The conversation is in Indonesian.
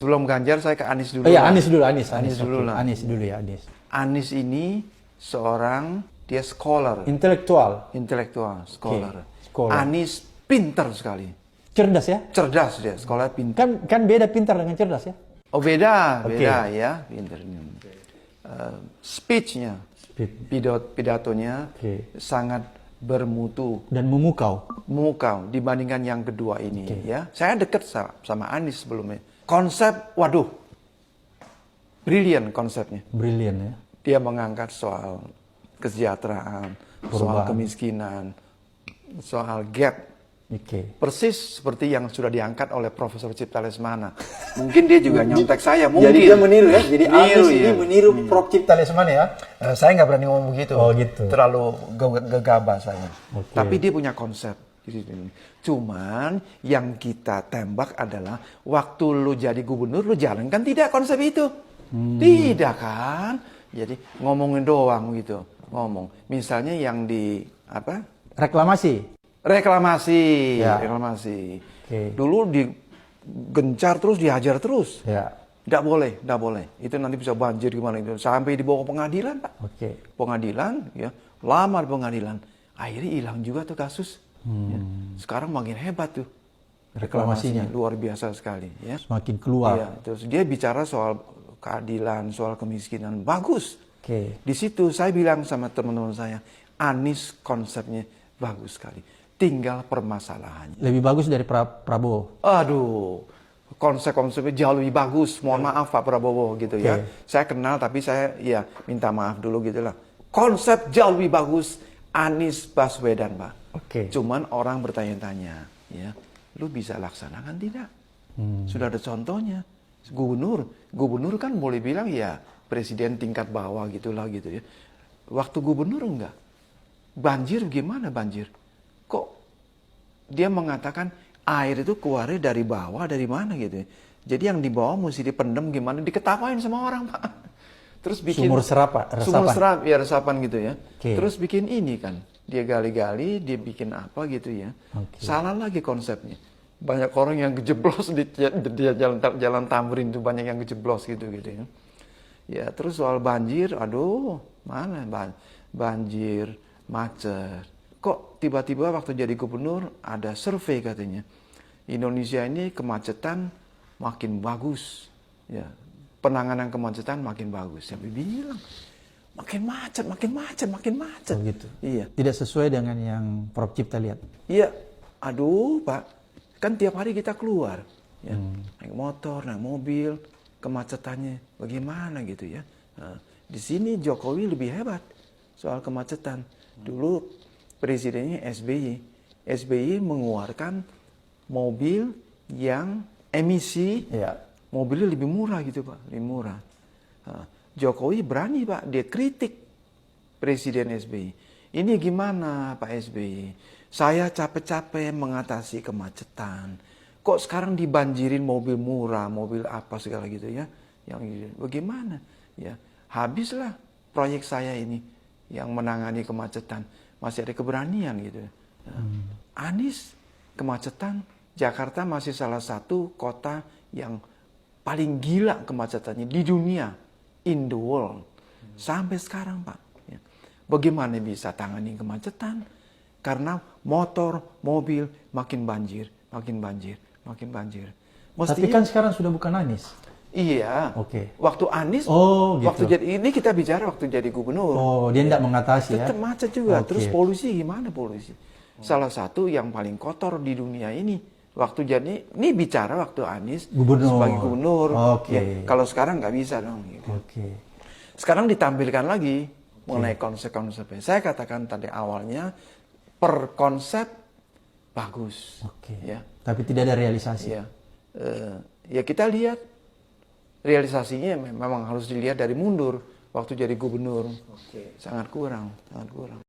Sebelum Ganjar saya ke Anies dulu. Oh iya, Anies dulu, Anies dulu okay. lah. Anies dulu ya, Anies. Anies ini seorang, dia scholar. Intelektual. Scholar. Okay. Scholar. Anies pintar sekali. Cerdas ya? Cerdas dia, sekolah pintar. Kan beda pintar dengan cerdas ya? Oh beda ya, pintar. Speech-nya, pidatonya sangat bermutu dan memukau dibandingkan yang kedua ini ya. Saya dekat sama Anies sebelumnya. Konsep, waduh, brilian konsepnya. Brilian ya. Dia mengangkat soal kesejahteraan, soal kemiskinan, soal gap. Persis seperti yang sudah diangkat oleh Profesor Cipta Lesmana. Mungkin dia juga nyontek saya. Mungkin. Jadi dia meniru ya. Jadi Anies ini meniru Prof Cipta Lesmana ya. Saya nggak berani ngomong begitu. Oh gitu. Terlalu gegabah saya. Tapi dia punya konsep. Cuman yang kita tembak adalah waktu lu jadi gubernur lu jalankan tidak konsep itu. Tidak kan? Jadi ngomongin doang gitu. Ngomong. Misalnya yang di apa? Reklamasi. Dulu digencar terus, dihajar terus. Nggak boleh. Itu nanti bisa banjir gimana itu. Sampai dibawa ke pengadilan, Pak. Pengadilan, ya, lama di pengadilan. Akhirnya hilang juga tuh kasus. Ya. Sekarang makin hebat tuh. Reklamasinya. Luar biasa sekali. Ya. Semakin keluar. Ya, terus dia bicara soal keadilan, soal kemiskinan. Bagus. Di situ saya bilang sama teman-teman saya, Anies konsepnya bagus sekali. Tinggal permasalahannya. Lebih bagus dari Prabowo. Aduh, konsep-konsepnya jauh lebih bagus. Mohon maaf Pak Prabowo gitu ya. Saya kenal tapi saya ya minta maaf dulu gitu lah. Konsep jauh lebih bagus Anies Baswedan Pak. Cuman orang bertanya-tanya, ya, lu bisa laksanakan tidak? Sudah ada contohnya. Gubernur kan boleh bilang ya presiden tingkat bawah gitulah gitu ya. Waktu gubernur enggak. Banjir gimana banjir? Kok dia mengatakan air itu keluarnya dari bawah, dari mana gitu ya. Jadi yang di bawah mesti dipendam gimana, diketawain sama orang Pak. Terus bikin sumur resapan gitu ya. Terus bikin ini kan, dia gali-gali, dia bikin apa gitu ya. Salah lagi konsepnya. Banyak orang yang kejeblos di jalan Tamrin itu, banyak yang kejeblos gitu ya. Ya terus soal banjir, aduh mana banjir, macet. Kok tiba-tiba waktu jadi gubernur ada survei katanya Indonesia ini kemacetan makin bagus, ya, penanganan kemacetan makin bagus. Siapa bilang makin macet. Oh gitu. Iya. Tidak sesuai dengan yang Prof Cipta lihat. Iya. Aduh Pak, kan tiap hari kita keluar, ya, naik motor, naik mobil, kemacetannya bagaimana gitu ya. Nah, di sini Jokowi lebih hebat soal kemacetan. Dulu presidennya SBY mengeluarkan mobil yang emisi mobilnya lebih murah gitu Pak, lebih murah. Nah, Jokowi berani Pak, dia kritik Presiden SBY. Ini gimana Pak SBY? Saya capek-capek mengatasi kemacetan. Kok sekarang dibanjirin mobil murah, mobil apa segala gitu ya? Yang bagaimana? Ya, habislah proyek saya ini yang menangani kemacetan. Masih ada keberanian gitu. Anies kemacetan, Jakarta masih salah satu kota yang paling gila kemacetannya di dunia, in the world. Sampai sekarang Pak. Ya. Bagaimana bisa tangani kemacetan? Karena motor, mobil makin banjir. Mestinya, tapi kan sekarang sudah bukan Anies. Iya. Waktu Anies, gitu. waktu jadi ini kita bicara waktu jadi gubernur. Oh, dia tidak mengatasi ya. Tetap macet juga. Terus polusi gimana polusi? Salah satu yang paling kotor di dunia ini. Waktu jadi ini bicara waktu Anies sebagai gubernur. Ya, kalau sekarang nggak bisa dong. Gitu. Sekarang ditampilkan lagi mengenai konsep-konsepnya. Saya katakan tadi awalnya per konsep bagus. Ya. Tapi tidak ada realisasi. Ya, ya kita lihat. Realisasinya memang harus dilihat dari mundur waktu jadi gubernur. Sangat kurang.